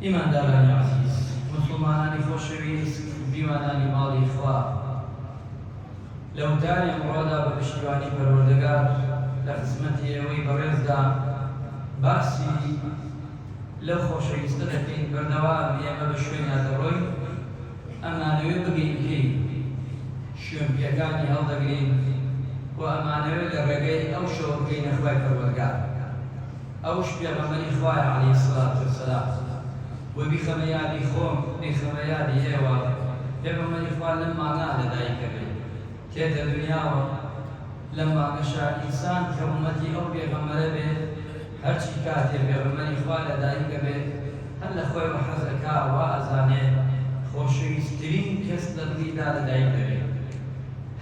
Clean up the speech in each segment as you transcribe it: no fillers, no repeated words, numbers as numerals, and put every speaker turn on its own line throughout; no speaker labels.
ئیماندارانی عەزیز، مسلمانانی خۆشەویست، بیوانانی ماڵی خوا، لە وتاری ئەمڕۆدا بە پشتیوانی پەروەردگار لە خزمەتی ئێوەی بەڕێزدا باسی لەو خۆشەویستە دەکەین بەردەوام ئێمە بە شوێنیان دەڕۆین، ئەمانەوێ بگەین پێی شوێن پێکانی هەڵدەگرین و ئەمانەوێ لە ڕێگەی ئەو شەوە بگەینە خوای پەروەردگار، ئەوش پێغەمبەری خوایە عەلەیهی سەڵاتو وەسەلام. و بیخەمە یادی خۆم، بیخەمە یادی ئێوە، پێغەمبەری خوا لەم مانگا لەدایکە بێت، تێتە دنیاوە لەم مانگەشا ئینسان کە ئومەتی ئەو پێغەمبەرە بێت، هەرچی کاتێ پێغەمبەری خوا لەدایکە بێت، هەر لە خۆی بە حەز ئەکا وا ئەزانێ خۆشەویستترین کەس لە دڵیدا لەدایک دەبێت.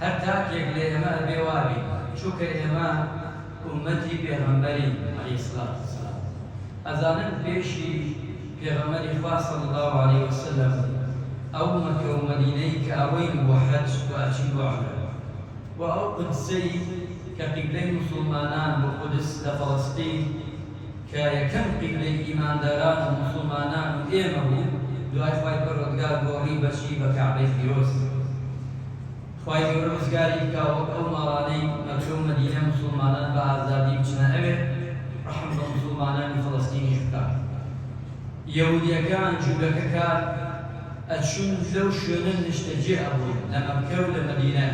هەر تاکێک لە ئێمە ئەبێ وابی، چونکە ئێمە ئومەتی پێغەمبەرین عەلەیهی سەڵاتو وەسەلام. ئەزانن پێشی پێغەمبەری خوا صلی الله علیه وسلم ئەو مەکە و مەدینەی کە ئەوەین بۆ حەج و ئەچین بۆ عومرە، و ئەو قودسەی کە قیبلەی موسڵمانان بۆ قودس لە فەڵەستین کە یەکەم قیبلەی ئیمانداران و موسڵمانان و ئێمە بوو، دوای خوای پەروەردگار گۆڕی بەچی بە کەعبەی پیرۆز. خوای گەورە ڕزگاری بکا وەک ئەو ماڵانەی مەکە و مەدینە موسڵمانان بە ئازادی بچنە ئەوێ، ڕەحم بە موسڵمانانی فەڵەستینیش بکات. یەهودیەکان جوولەکەکان ئەچوون لەو شوێنە نیشتەجێ ئەبوون لە مەککە و لە مەدینە.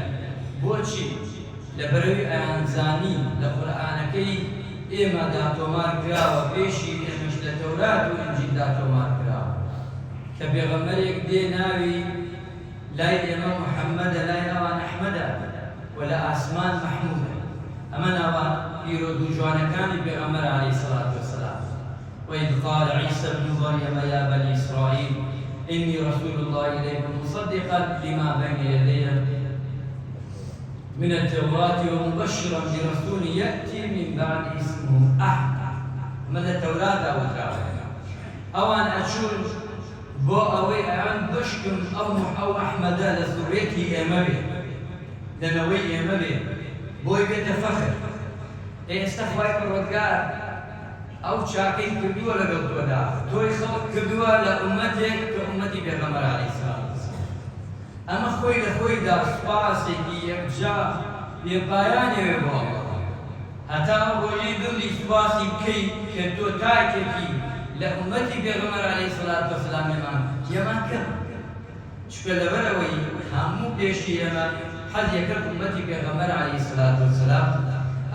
بۆچی؟ لەبەرەوەی ئەیانزانی لە قورئانەکەی ئێمەدا تۆمار کراوە، پێشی ئێمەش لە تەورات و ئینجیلدا تۆمار کراوە کە پێغەمبەرێک دێ ناوی لای ئێمە محەممەدە، لای ئەوان ئەحمەدە، و لە ئاسمان مەحموودە. ئەمە ناوان پیرۆ دوو جوانەکانی پێغەمبەر عەلەیهی سەڵاتو وەسەلام. وإذ قال عيسى ابن مريم يا بني إسرائيل إني رسول الله إليكم مصدقا لما بين يدي من التوراة ومبشرا برسول يأتي من بعد اسمه أحمد. من التوراة أو أن أشور بو أوي أن بشكم أو أحمد لذريتي أمبي لنوي أمبي بو يتفخر استخواي الرجال ئەو چاکەی کردووە لەگەڵ تۆدا، تۆی خەڵک کردووە لە ئومەتێک کە ئومەتی پێغەمبەر عەلەیهی سەڵاتو وەسەلام. ئەمە خۆی لە خۆیدا سوپاسێکی یەکجا بێپایانەوێ بۆ ئەڵڵا، هەتا ئەو ڕۆژەی دڵی سوپاسی بکەیت کە تۆ تاکێکی لە ئومەتی پێغەمبەر عەلەیهی سەڵاتو وەسەلام هێمان کەم، چونکە لەبەرەوەی هەموو پێشی ئێمە حەزی کرد ئومەتی پێغەمبەر عەلەیهی سەڵاتو وەسەلام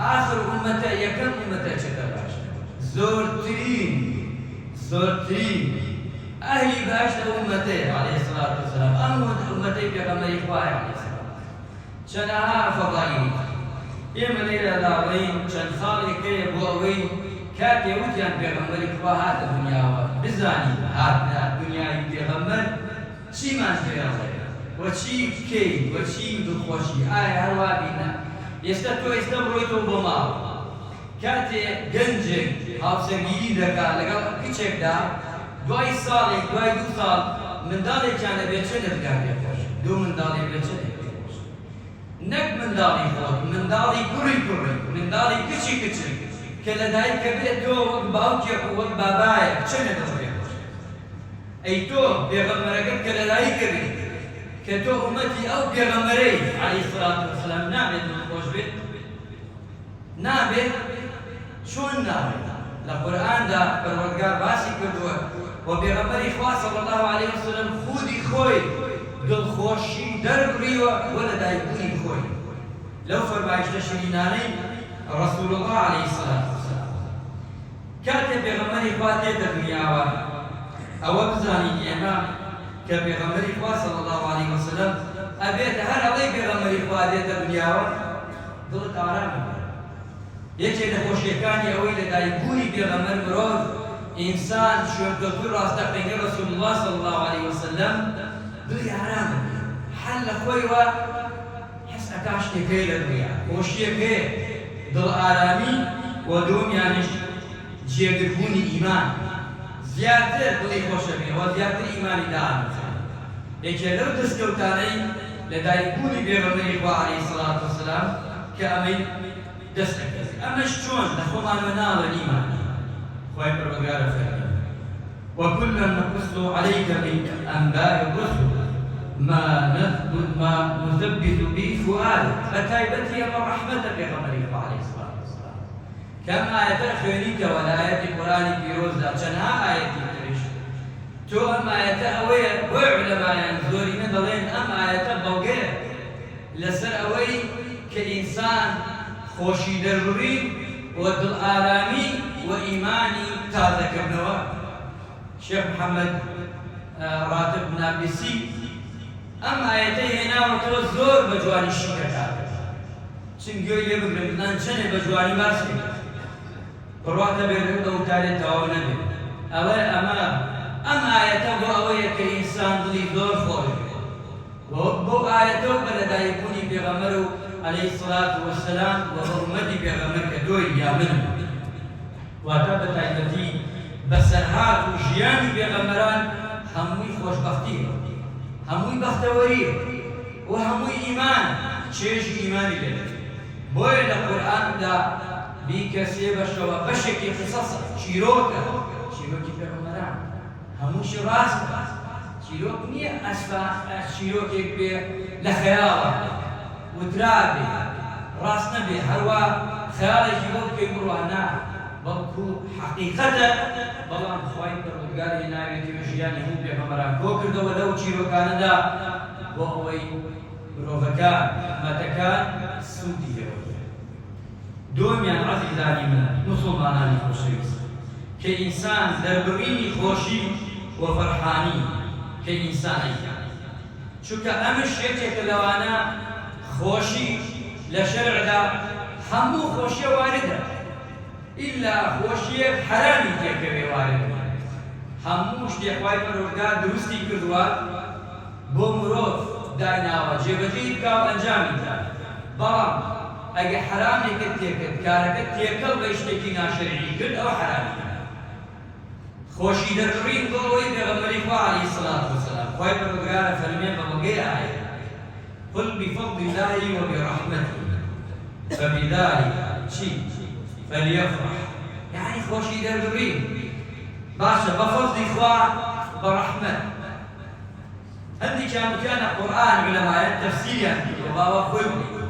ئاخر ئومەتە یەکەم ئومەتە چێتە باش، زۆرترین ئەهلی باش لە ئومەتەی عەلەیهی سەڵاتو وەسەلام، ئەم ئومەتەی پێغەمبەری خوایە عەلەیهی سەڵام. چەندەها فەضائیل ئێمە لێرەدا بڵێین، چەند خاڵێک هەیە بۆ ئەوەی کاتێ وتیان پێغەمبەری خوا هاتە دنیاوە بزانین هاتە دنیای پێغەمبەر چیمان پێڵێ وە چی بکەین وە چی دڵخۆشی، ئایا هەروە بینە؟ ئێستا تۆ ئێستا بڕۆیتەوە بۆ ماڵ، کاتێ گەنجێک هاوسەرگیری دەکات لەگەڵ کچێکدا، دوای ساڵێک دوای دوو ساڵ منداڵێکیان دەبێت چێ دەبگات پێخۆش، دوو منداڵێک بێت چێ دەبێت پێخۆش، نەک منداڵی خۆت، منداڵی کوڕی منداڵی کچی کە لەدایکە بێت تۆ وەک باوکێک و وەک بابایەک چێ نەدەبێت پێخۆش. ئەی تۆ پێغەمبەرەکەت کە لەدایکە بێت کە تۆ ئومەتی ئەو پێغەمبەرەی عەلەیهی سەڵاتو وەسەلام نابێت دڵخۆش بێت؟ نابێت. چۆن نابێت؟ لە قورئاندا پەروەردگار باسی کردووە و پێغەمبەری خوا صلی الله علیه وسلم خودی خۆی دڵخۆشی دەربڕیوە بۆ لەدایکبوونی خۆی لەو فەرمایشتە شیرینانەی ڕەسوول الله عەلەیهی سەڵاتو وەسەلام. کاتێ پێغەمبەری خوا دێتە دنیاوە، ئەوە بزانین ئێمە کە پێغەمبەری خوا صلی الله علیه وسلم ئەبێتە هەر ئەڵەی پێغەمبەری خوا دێتە دنیاوە دڵت ئارامە بێت. یەکێک لە خۆشیەکانی ئەوەی لەدایکبوونی پێغەمبەر مرۆڤ ئینسان شوێنکەوتووی ڕاستەقینەی ڕەسوول الله صلی الله علیه وسلم دڵی ئارامە بێت، حەل لە خۆیەوە حەس ئەکا شتێک هەیە لە دنیا، خۆشیەک هەیە، دڵ ئارامی، و دووەمیانیش جێگربوونی ئیمان، زیاتر دڵی خۆشە بێت و زیاتر ئیمانی دائەنووسێت. یەکێک لەو دەستکەوتانەی لەدایکبوونی پێغەمبەری خوا عەلەیهی سەڵاتو وەسەلام کە ئەمەی دەست دەکەوێت. ئەمەش چۆن لە خۆمانەوە ناڵە نیمانی خوای پەروەردگارە فەرمێ و وكلا نقص عليك من أنباء الرسل ما نثبت به فؤادك فتايبتي من رحمتك يا غمري عليه الصلاة والسلام كم آية خيريك والآيات القرآن بيروزا جنها آية تريش تو أم آية أوي وعلماء ينزورين دلين أم آية بوغير لسر أوي كإنسان خوشي دروري ودل آرامي وإيماني تازك ابنوا شيخ محمد راتب نابلسي أم آياتي هنا وتوزور بجواني الشيكة چنگوی لێ بگرن بزان چەندێ بە جوانی باسی بڕواتە بێت ئەو تارێت تەواو نەبێت ئەمە ئەم ئایەتە بۆ ئەوەیە کە ئینسان دڵی زۆر خۆش بێت بۆ ئایەتە و بە لەدایکبوونی پێغەمبەر و عەلەیهی سڵات وەسەلام و بە ئومەتی پێغەمبەر کە دۆی یا منم واتە بە تایبەتی بەسەرهات و ژیانی پێغەمبەران هەمووی خۆشبەختیە هەمووی بەختەوەریە و هەمووی ئیمان چێژی ئیمانی لێت بۆیە لە قورئاندا بیکەسێ بەشەوە بەشێکی قسەسە چیرۆکە چیرۆکی پێغەمبەران هەمووشی ڕاستە چیرۆک نییە چیرۆکێک بێ لە خەیاڵە وترابێ ڕاست نەبێ هەروە خەیاڵێکی بۆ بکەی بڕوانە بەڵکو حەقیقەتە بەڵام خوای پەروەردگار ناوێتی ژیانی هەموو پێغەمبەران کۆ کردەوە لەو چیرۆکانەدا بۆ ئەوەی مرۆڤەکان ئومەتەکان سوودی لێوە دومیان عەزیزانی من موسڵمانانی خۆشەویست کە ئینسان دەربڕینی خۆشی و فەرحانی کە ئینسانێکە چونکە ئەمش یەکێکە لەوانە خۆشی لە شەرعدا هەموو خۆشیە واردە ئیلا خۆشیەک حەرامی تێکەوێ واردە هەموو شتێک خوای پەروەردگار دروستی کردووە بۆ مرۆڤ دایناوە جێبەجێی بکا و ئەنجامی دا بەڵام ئەگە حەرامێکت تێکرد کارەکەت تێکەڵ بە شتێکی ناشەرعی کرد ئەوە حەرامی خۆشی دەربڕین بۆ ئەوەی پێغەمبەری خوا عەلەیهی سڵات وەسەلام خوای پەروەردگارە فەرمێ بە بەڵگەی ئایەت قل بفضل الله وبرحمته فبذلك فليفرح يعني خوشي دەربڕین باشە بە فەضلی خوا بە ڕەحمەت هەندێک کامکانە قورئان علەمایان تەفسیریان کردووە باوە خۆی بڵێ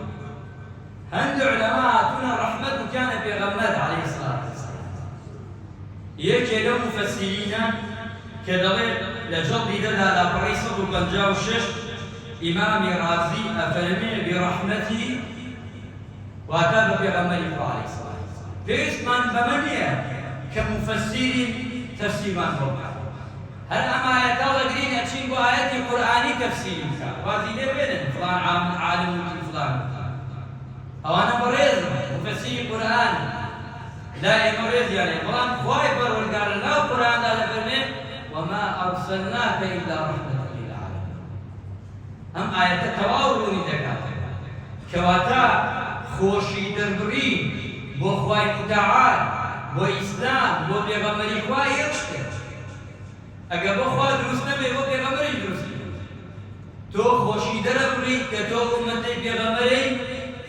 هەندێک علەما هاتوونە ڕەحمەت وتیانە پێغەمبەر عەلەیهی سڵات وەسەلام یەکێ لەو مفەسیرینە کە دەڵێت لە جەڵدی دەدا لاپەڕەی 156 ئیمامی رازی ئەفەرمێ بڕەحمەتی واتە بە پێغەمبەری خوا عەلەیهی سڵات وەسەلام پێویستمان بەمە نییە کە مفەسیری تەفسیرمان بۆ بکات هل أما آيات قرين أتشين بآيات القرآن تفسير وهذه ليه فلان عالم فلان أو أنا مريض مفسير القرآن لا مريض يعني فلان خواي پروردگار لا القرآن لا فرمي وما أرسلناك إلا رحمة للعالمين هم آيات التواوروني دكات كواتا خوشي دربرين بو خواي متعال بو إسلام بو بيغمري خواي يكشتر ئەگە بۆ خوا دروست نەبێ بۆ پێغەمبەری دروست تۆ خۆشی دەرەبڕی کە تۆ ئومەتەی پێغەمبەرەی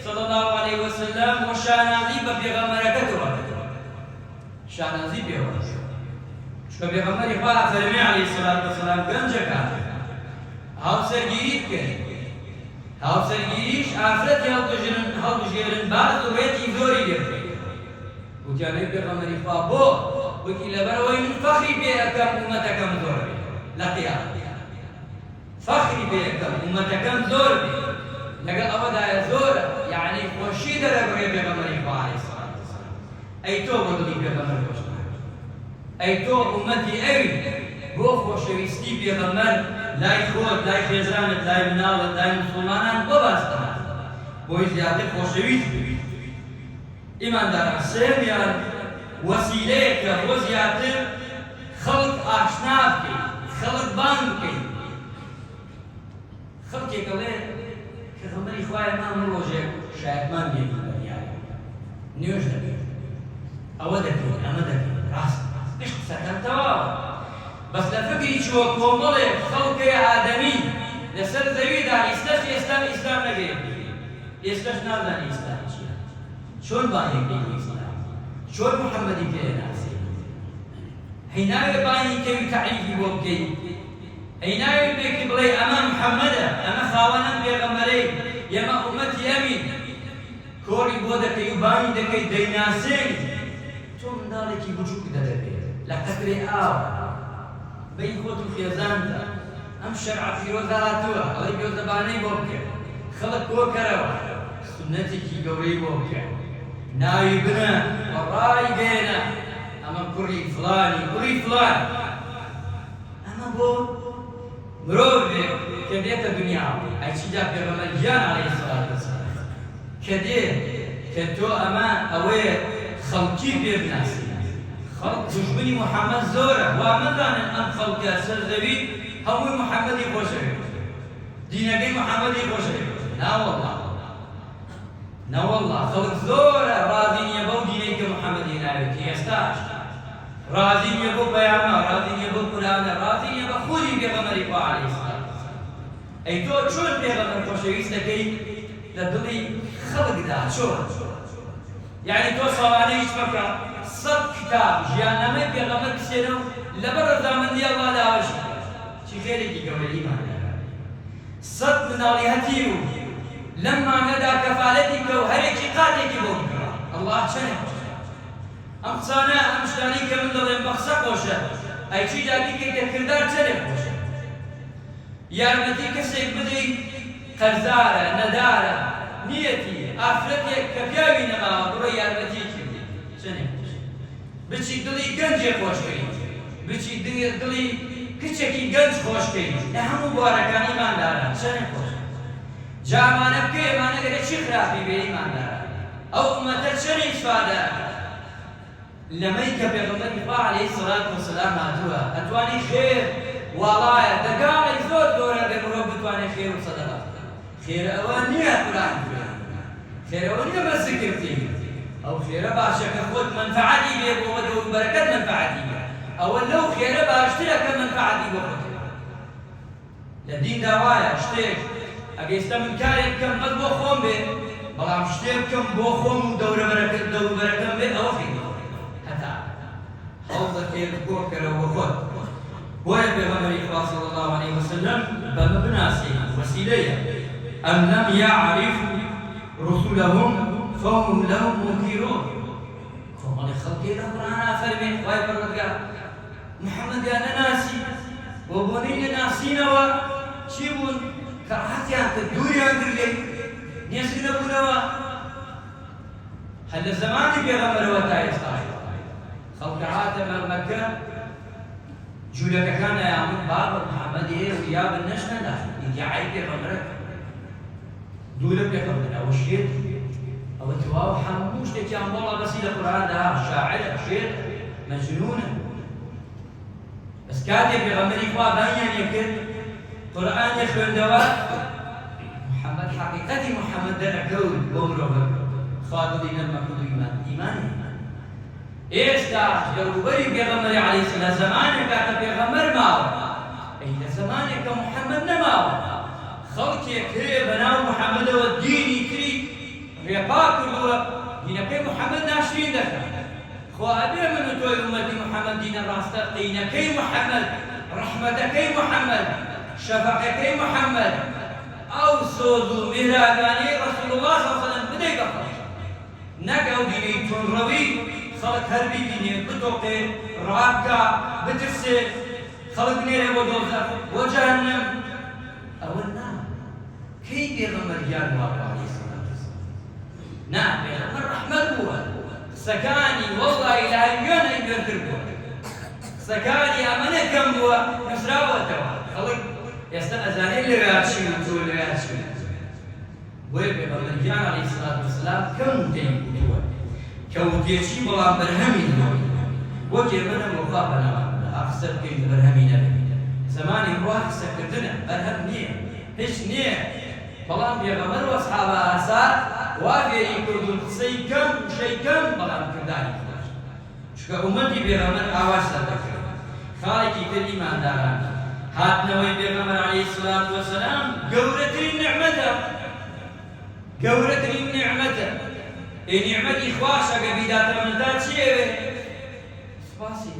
صلی الله علیه وسلم و شانازی بە پێغەمبەرەکەتەوە شانازی پێوە چونکە پێغەمبەری خوا فەرمێ عەلەیهی سڵات وەسەلام گەنجەکان هاوسەرگیری بکەن هاوسەرگیریش ئافرەتی هەڵبژێرن باز و ڕێتی زۆری لێ بکەن وتیانەی پێغەمبەری خوا بۆ وكي لبروي من فخري بأكم أمتكم زور لا قيام فخري بأكم أمتكم زور لقى أبدا يا زور يعني خوشي دربري بغمري عليه الصلاة والسلام أي تو بدلي بغمر أي تو أمتي أوي بو خوشويستي بغمر لا يخوض لا يخزان لا يمنال لا مسلمان بباستا بو زيادة خوشويستي إيمان دارم سيميان وسیلەیەکە بۆ زیاتر خەڵک ئاشنا بکەین خەڵک بان بکەین خەڵکێک دەڵێ پێغەمبەری خوایە مام ڕۆژێک شایەتمان بێنی بەنیایە نوێژ دەکەین ئەوە دەکەین ئەمە دەکەین ڕاست پێش قسەکان تەواوە بەس لە فکری چووە کۆمەڵێک خەڵکەی ئادەمی لەسەر زەویدا ئێستاش ئێستا ئیسلام نەگەیەک ئێستاش نازانێ ئیسلام چییە چۆن بانێک بێنی ئیسلام چۆن محەممەدی پێ ناسی هیناوێ بانی کەوی تعریفی بۆ بکەیت هیناوێ بێکی بڵێ ئەمە محەممەدە ئەمە خاوەنم پێغەمبەرەی ئێمە ئومەتی ئەمین کۆڕی بۆ دەکەی و بانی دەکەی دەیناسێنی تۆ منداڵێکی بچووک دەدەبێت لە قەترێ ئاو بەی خۆت و خێزانتە ئەم شەرعە فیرۆزە هاتووە ئەوەی گۆزەبانەی بۆ بکەن خەڵک کۆکەرەوە سنەتێکی گەورەی بۆ بکەن ناوی بنە وەڕای گێنە ئەمە کوڕی فڵانی کوڕی فڵان ئەمە بۆ مرۆڤێک کە دێتە دنیا ئەیچیدا پێغەمبەر گیان عەلەیهی سەڵات وەسەلام کە دێت کە تۆ ئەمە ئەوەیە خەڵکی پێ بناسی خەڵک دوژمنی محەممەد زۆرە وا مەزانن ئەم خەڵکە سەرزەوی هەمووی محەممەدی خۆشەوێت دینەکەی محەممەدی خۆشەوێت ناوەڵڵا نەوەڵڵا خەڵک زۆرە ڕازی نییە بەو دینەی کە محەممەدی ناوێتی ئێستاش ڕازی نییە بۆ پەیامە ڕازی نییە بۆ قورئانە ڕازی نییە بە خودی پێغەمبەری خوا عەلەیهی سەڵات وەسەلام ئەی تۆ چۆن پێغەمبەر خۆشەویست دەکەی لە دڵی خەڵکدا چۆن یعنی تۆ ساڵانە هیچ مەکە سەد کتاب ژیاننامەی پێغەمبەر بسێنە و لەبەر ڕەزامەندی ئەڵڵا داوەش چی خێرێکی گەورەی ئیماندارە سەد مناڵی و لەم مانگەدا کەفالەتی کە و هەرێکی قاتێکی بۆ بکڕە ئەڵڵا چەنێ ئەم قسانە ئەم شتانی کە من دەڵێم بە قسە خۆشە ئەیچی دابیکەیتە کردار چەنێ خۆشە یارمەتی کەسێک بدەیت قەرزارە نەدارە نیەتی ئافرەتێک کە پیاوی نەماوە بڕۆ یارمەتیەکی بدەیت چەنێ خۆشە بچی دڵی گەنجێ خۆشکەیت بچی دڵی کچێکی گەنج خۆشکەیت لە هەموو بوارەکانی ئیمانداران چەنێ خۆشە جامانە بکەی ئەمانە گەرە چی خراپی بێ ئیماندارە ئەو ئومەتە چەنێ سوادە لەمەی کە پێغەمبەری خوا عەلەیهی سەڵات وەسەلام هاتووە ئەتوانی خێر واڵایە دەگاڵی زۆر زۆرە دە مرۆڤ بتوانێت خێر و سەدەقە بکات خێرە ئەوە نییە قورئان خوێن خێرە ئەوە نییە بە زیکرتی ئەو خێرە باشە کە خۆت مەنفەعەتی بێ بۆ خۆت و بەرەکەت مەنفەعەتی بێ ئەوە لەو خێرە باشترە کە مەنفەعەتی بۆ خۆت لە دیندا وایە شتێک ئەگەیستا من کارێک بکەم بەس بۆ خۆم بێ بەڵام شتێک بکەم بۆ خۆم و دەوروبەرەکەم بێ ئەوە خێرە هەتا هەوڵ دەکەیت کۆکەرەوە بۆ خۆت بۆیە پێغەمبەری خوا صلی الله علیه وسلم بەمە بناسی وەسیلەیە ئەم لەم یعرف رسولهم فهم لهم منکرون کۆمەڵی خەڵکی لە قورئانە فەرمێن خوای پەروەردگار محەممەدیان نەناسی بۆ بۆنەی نەناسینەوە چی بوون کەڕاهەتیان کرد دووریان کرد لێی نێزی نەبوونەوە هەر لە زەمانی پێغەمبەرەوە تا ئێستا خەڵک هاتە مەکە جوولەکەکان ئەیامن بابە محەممەدی هەیە و یا بنەش نەدات ئیدعای پێغەمبەرەکە دوو لە پێغەمبەر ئەوە شێت ئەوە تەواو هەموو شتێکیان بۆڵا بەسی لە قورئاندا شاعرە شێت مەجنونە بەس کاتێک پێغەمبەری خوا بانیان یەکرد قورئانی خوێندەوە محەممەد حەقیقەتی محەممەد دەرەکەوت بۆ مرۆڤەکە خوا دڵی نەرمە کرد و ئیمانی ئێستا دەوروبەری پێغەمبەری عەلەیهی سەلام لە زەمانێکا کە پێغەمبەر ماوە ئەی لە زەمانێکە محەممەد نەماوە خەڵکێک هەیە بەناو محەممەدەوە دینی کری ڕێپا کردووە دینەکەی محەممەد ناشرین دەکات خوا ئەبێ من و تۆی ئومەتی محەممەد دینە ڕاستە قینەکەی محەممەد ڕەحمەتەکەی محەممەد شەفەقەکەی محەممەد ئەو سۆز و میهرەبانیی ڕەسوول الله صلی الله علیه وسلم بدەی بە خەڵک نەک ئەو دینەی تونڕەوی خەڵک هەر بیبینێ بتۆقێ ڕابکە بترسێ خەڵک بنێرێ بۆ دۆزەخ بۆ جەهەنەم ئەوە نا کەی پێغەمبەریان وا عەلەیهی سەڵات وەسەلام نا پێغەمبەر ڕەحمەت بووە قسەکانی وەڵڵاهی لە هەنگوێنەی گوێتر بووە قسەکانی ئەمەنە کەم بووە نووسراوەتەوە خەڵک ئێستا ئەزانێ لەوێ چی و تۆ لەوێ چی بۆیە پێغەمبەریان عەلەیهی سەڵات وەسەلام کەم تێی بووە کەوتێکی بەڵام بەرهەمی وەک ئێمەنە وەفا بەناوە قسە بکەین بەرهەمی نەبێت زەمانی ڕوا قسەکردنە بەرهەم نییە هیچ نییە بەڵام پێغەمبەر و ئەسحابە ئاسار وا فێری کردوون قسەی کەم شەی کەم بەڵام کردانی خۆش چونکە ئومەتی پێغەمبەر ئاواز دەکرد خاڵێکی تر ئیمانداران هاتنەوەی پێغەمبەر عەلەیهی سەڵات وەسەلام گەورەترین نعمەتە گەورەترین نعمەتە ئەی نعمەتی خواشە کە بیداتە منتا چیەوێ سوپاسی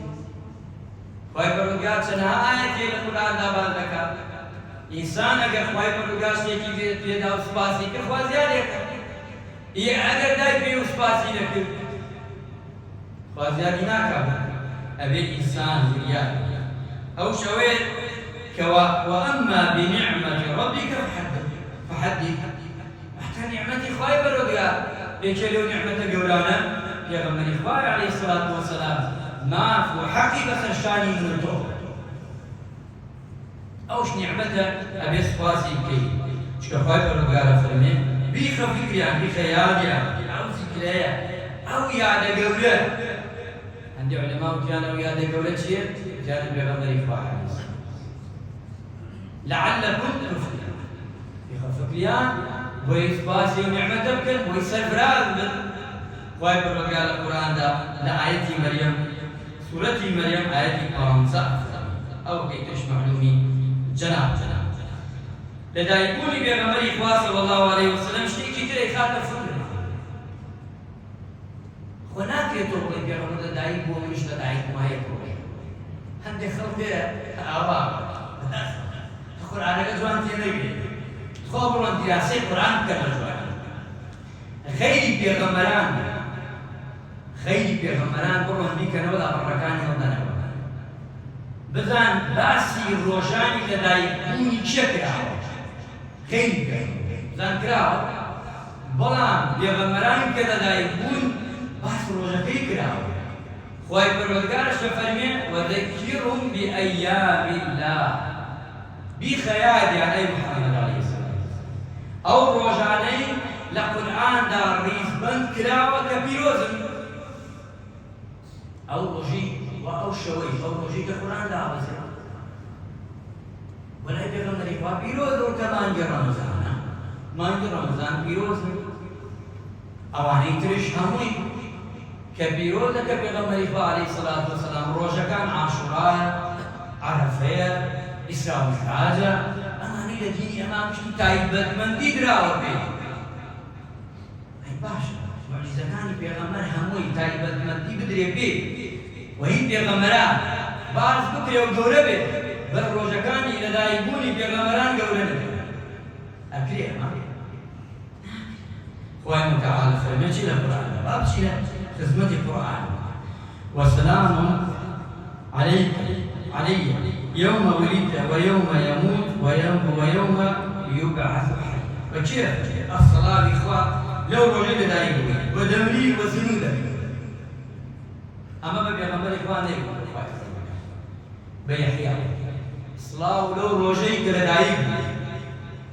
خوای پەروەردگار چەندەها ئایەتێک لە قورئاندا باز دەکات ئینسان ئەگەر خوای پەروەردگار شتێکی پێدا و سوپاسی کرد خوا زیادێکە ئەگەر دای پێ و سوپاسی نەکرد خوا زیادی ناکات ئەبێ ئینسان زریان ئەو شەوەیە کەوا وەئەما بنعمەت ربك فحدث حتى نعمەتی خوای پەروەردگار یەکێ لەو نعمەتە گەورانە پێغەمبەری خوای عەلەیهی سەڵات وەسەلام ماف و حەقی بەسەر شانی من و تۆ ئەوش نعمەتە ئەبێ سوپاسی بکەیت چکە خوای پەروەردگارە فەرمێ بیخە فکریان بیخە یادیان ئەو زیکرەیە ئەو یادە گەورە هەندێک عولەما وتیان ئەو یادە گەورە چییە؟ وتیانە پێغەمبەری خوا عەلەیهی سەڵات لعلكم تفلحون بیخە فکریان بۆی سوپاسی و نعمەتە بکەن بۆی سەرفراز بن خوای پەروەردگار لە قورئاندا لە ئایەتی مەریەم سورەتی مەریەم ئایەتی 15 ئەو کەیتش معلومی جەناب لەدایکبوونی پێغەمبەری خوا صلی الله علیه وسلم شتێکی ترێک خاتە فکر خۆ ناکرێتەوە بڵێ پێغەمبەر لەدایک بووە منیش لەدایک وایە بڵێ هەندێک خەڵک ئاوا قورئانەکە جوان تێ نەگرێت خۆ بڵێن دیاسەی قورئان بکەن لە جوان خەیری پێغەمبەران بڕۆن بیکەنەوە لە بەڕەکانی هەڵدەنەوە بزان باسی ڕۆژانی لەدایکبوونی چیە کراوە خەیری بزان کراوە بەڵام پێغەمبەرانی کە لەدایکبوون باس ڕۆژەکەی کراوە خوای پەروەردگارش دەفەرمێ وەذەکیرهم بئەیام الله بیخە یادیان ئەی محەممەد عەلەیهی سەلام ئەو ڕۆژانەی لە قورئاندا ڕیزبەند کراوە کە پیرۆزن ئەو ڕۆژی و ئەو شەوەی ئەو ڕۆژی کە قورئان دابەزێ وەلای پێغەمبەری خوا پیرۆزە کە مانگی ڕەمەزانە مانگی ڕەمەزان پیرۆزن ئەوانەی ترش هەمووی کە پیرۆزە کە پێغەمبەری خوا عەلەیهی سەڵات وەسەلام ڕۆژەکان عاشورایە عەرەفەیە ئیسرا و میعراجە ئەمانەی لە دینی ئەمان پشتی تایبەتمەندی دراوە پێ ئەی باشە معجزەکانی پێغەمبەر هەمووی تایبەتمەندی بدرێ پێ وهی پێغەمبەران باز بکرێ و گەورە بێت بەر ڕۆژەکانی لەدایکبوونی پێغەمبەران گەورە نەبێت ئەکرێ ئەمە خوای متعال فەرمێ چی لە قورئانە با بچینە خزمەتی قورئان وسلام علي يوم ولدت ويوم يموت ويوم يبعث حيا فكيف الصلاة بإخوة لو رجل دائما ودمري وسنودا أما بيغمبر إخوان بيحيى الصلاة لو رجل دائما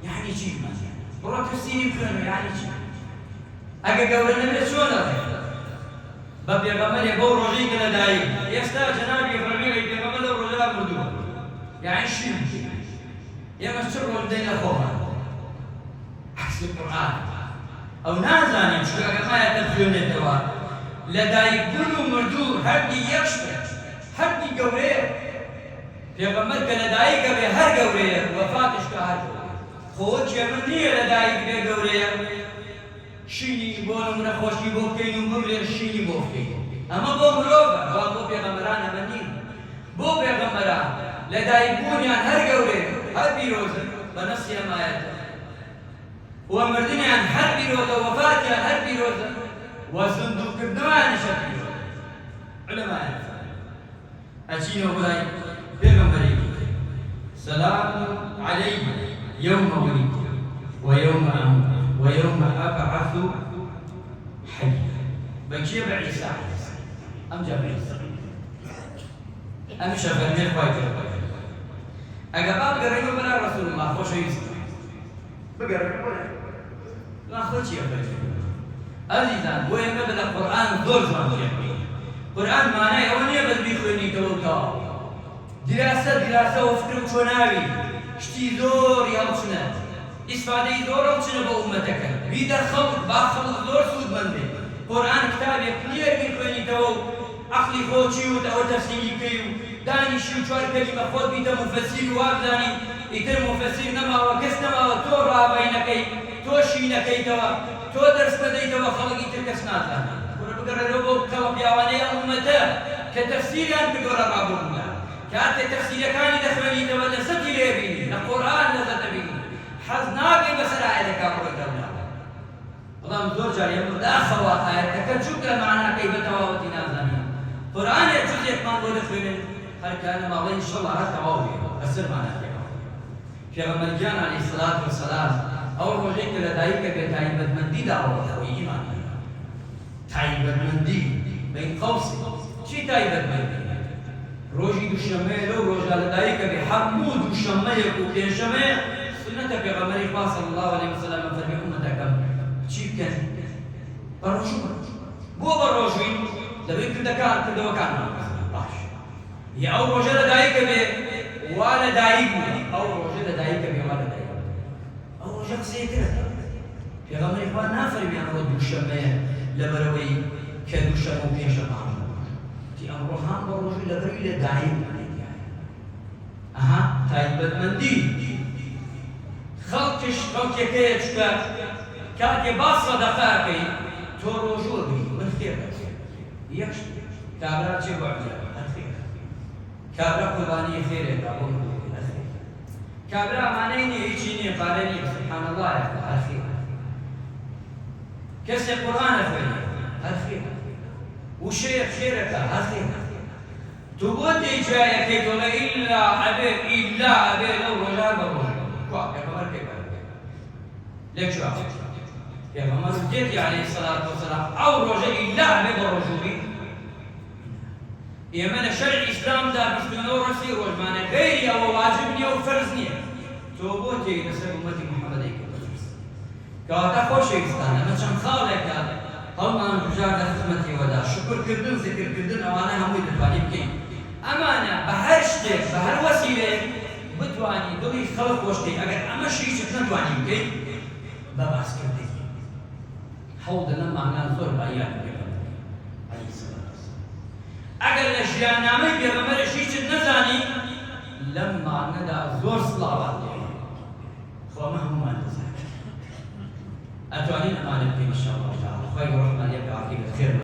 يعني شيء والله تفسيري بخير يعني شيء أجا قولنا من شو نرى بيغمبر يبو رجل دائما يستاهل جنابي فرمي بيغمبر لو رجل مردود يعني شيء يا مشروع ولدينا خوها عكس القرآن أو نازاني شو ما يتفيون الدواء لدايكون مردو هردي يكشف هردي قوريه في غمرك لدايك بهر قوريه وفاتش كهر خوش يمني لدايك بقوريه شيني بونو من خوشي بوكين ومبلغ شيني بوكين أما بو مروبة بو بيغمران أمني بو بيغمران لدايكون يعني هر قوريه هر بيروزن بنفس يمايته ومردني عن هر بيروزة وفاتي عن هر بيروزة وصندوق كردوان شكله علماء أشينه بلاي بيغمبري سلام علي يوم ولدت ويوم أموت ويوم أبعث حيا بكيب عيسى أم جاب عيسى أم شفر من خواهي أقبال قريبا بلا رسول الله خوش عيسى بقريبا لا خوش يا عزيزان بۆیە مەبەدە قورئان زۆر جوان جێبکەین قورئان مانای ئەوە نییە بەس بیخوێنیتەوە تەواو دیراسە و فکر و چۆناوی شتی زۆری هەڵچنە ئیسفادەی زۆر هەڵچنە بە ئومەتەکە بیدە خەڵک با خەڵک زۆر سوودمەند بێت قورئان کتابێک نییە بیخوێنیتەوە و عەقلی خۆچی و ئەوە تەفسیری بکەی و دانیشی و چوار کەلیمە خۆت بیتە موفەسیر و وابزانی ئیتر موفەسیر نەماوە کەس نەماوە تۆ ڕابەینەکەی تۆ شینەکەیتەوە تۆ دەرس بەدەیتەوە خەڵکی تر کەس نازانێت بگەڕێرەوە بۆ کەڵە پیاوانەی ئەم ئومەتە کە تەفسیریان کردووە لە ڕابردوودا كاتێک تەفسیرەکانی دەخوێنیتەوە لەزەتی لێبینی لە قورئان لەزەتە بینی حەز ناکەی بەسەر ئایەتەکە بڕۆی دەرناوە بەڵام زۆر جار داخەوە ئایەتەکە چونکە معناکەی بە تەواوەتی نازانین قورئانێ جزێکمان بۆ دەخوێنێن هەر کانە ماڵەی ئینشەڵڵا هەر تەواو بێ بەسەر معناکەی پێغەمبەر گیان عەلەیهی سەڵات وەسەلام ئەو ڕۆژەی کە لە دایکە بێ تایبەتمەندی داوەتەوەی ئیمان تایبەتمەندی بین قەوسی چی تایبەتمەندی ڕۆژی دووشەمەیە لەو ڕۆژە لە دایکە بێ هەموو دووشەمەیەک و پێنجشەمەیە سنەتە پێغەمبەری خوا صلی الله علیه وسلم فەرمی ئومەتەکەم چی بکەن بەڕۆژوو بۆ بەڕۆژووی دەبێت کردەوەکانمان باش یا ئەو ڕۆژە لە دایکە بێ وا لە دایک بوو ئەو ڕۆژە لە دایکە بێ وا لە دایک ئەو ڕۆژە قسەیەکرە پێغەمبەری خوا نافەرمیان ڕۆ دووشەمەیە لەبەرەوەی کە دووشەمە و پێنجشەمە ئەمڕۆ هەم بە ڕۆژووی لەبەروی لە دایک ئەها تایبەتمەندی خەڵکێکەیە چکە کاتێ باس سەدەقەکەی تۆ ڕۆژووە بی من خێر یەک کابرا چێ بۆ عەبدولە هەر خێر کابرا قوربانی خێرێکا بۆ هەر خێر کابرا ئەمانەی نییە هیچی نییە پارە نییە سوبحان اللهە هەر خێر کەسێک قورئان دەخوێنێ هەر خێر وشيء خيرك هذه تبدي جايك تقول إلا أبي لو رجال برجل كوا يا قمر كيف ليك شو يا قمر جيت عليه الصلاة والسلام أو رجل إلا أبي برجل يا من الشرع الإسلام ده بيستنور رسي رجمان غيري أو واجبني أو فرزني تبدي نسب أمتي محمد كواتا خوش إستانه ما شان خالك هذا هەڵمان بژار لە خزمەتی وەدا شکرکردن زیکرکردن ئەوانە هەمووی دەتوانین بکەین ئەمانە بە هەر شتێک بە هەر وەسیلەیەک بتوانی دڵی خەڵک خۆش بکەین ئەگەر ئەمەش هیچت نەتوانین بکەین بە باسکردن هەوڵ دەدەم مانان زۆر بایان پێغەمبەر عەلەیهی سەڵات وەسەلام ئەگەر لە ژیاننامەی پێغەمبەرش هیچت نەزانی لەم مانەدا زۆر سڵاوات دێنێ خۆ ئەمە هەموومان دەزانین ئەتوانین ئەمانە بکەین ئینشاءالله تعالی خوای گەورە رحمانیە بێ عاقبەت خێر